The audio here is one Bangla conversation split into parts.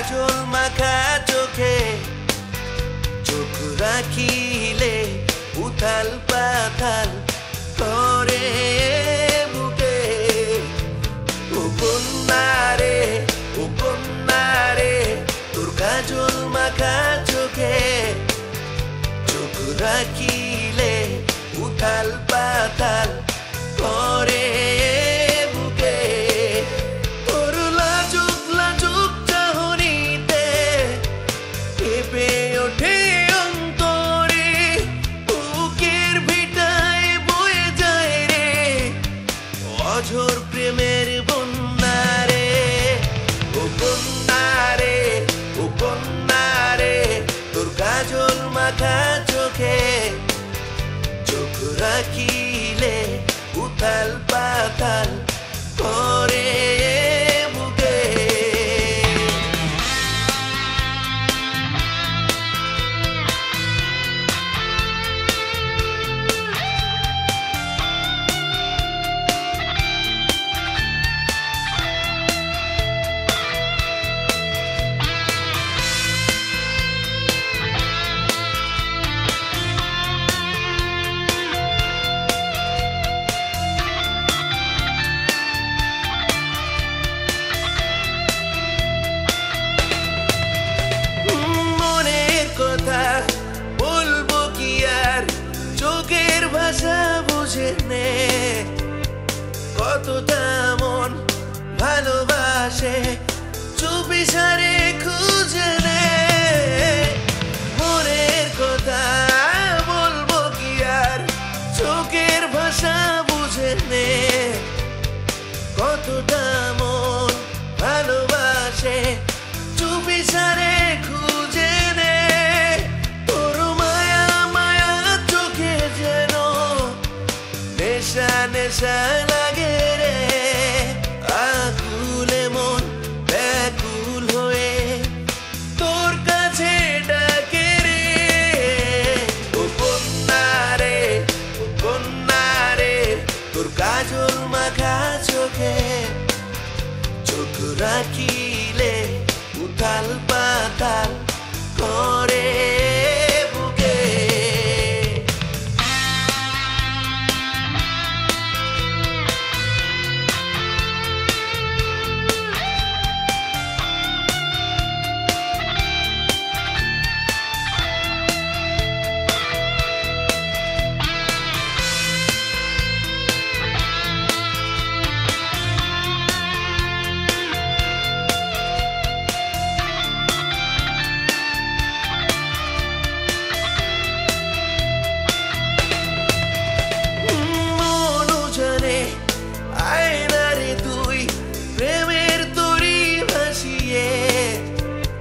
কাজল মাখা চোখে চোখ রাখিলে উথাল পাথাল করে বুকে। ও কন্যারে তোর কাজল মাখা চোখে চোখ রাখিলে উথাল পাথাল করে বুকে। তোর লাজুক লাজুক চাহনিতে কেঁপে ওঠে অন্তরে, বুকের ভিটায় বয়ে যায় রে অঝোর প্রেমের বন্যা রে। ও কন্যারে তোর কাজল মাখা চোখে চোখ রাখিলে উথাল পাথাল করে বুকে। বলবো কি আর চোখের ভাষা বুঝে নে, কতটা মন ভালোবাসে চুপি সারে খুঁজে নে। মনের কথা বলবো কি আর চোখের ভাষা বুঝে নে, কতটা মন ভালোবাসে চুপি সারে খুঁজে নে। তোর মায়া মায়া চোখে যেন নেশা নেশা লাগে রে, আকুলে মন ব্যাকুল হয়ে তোর কাছে ডাকে রে। ও কন্যারে তোর কাজল মাখা চোখে চোখ রাখিলে উথাল পাতাল করে বুকে।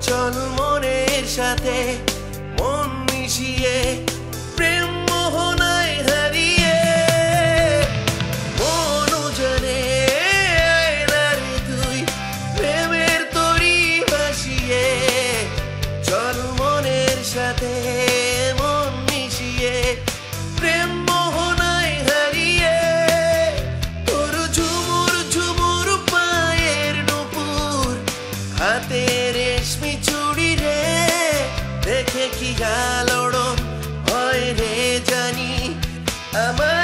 চল মনের সাথে মন মিশিয়ে প্রেম মোহনায় হারিয়ে, মন জানে আয়নারে তুই প্রেমের তরি ভাসিয়ে। চল মনের সাথে মন মিশিয়ে প্রেম মোহনায় হারিয়ে। তোর ঝুমুর ঝুমুর পায়ের নুপুর হাতে রেশমি চুড়ি রে, দেখে কি আলোড়ন হয় রে জানি আমার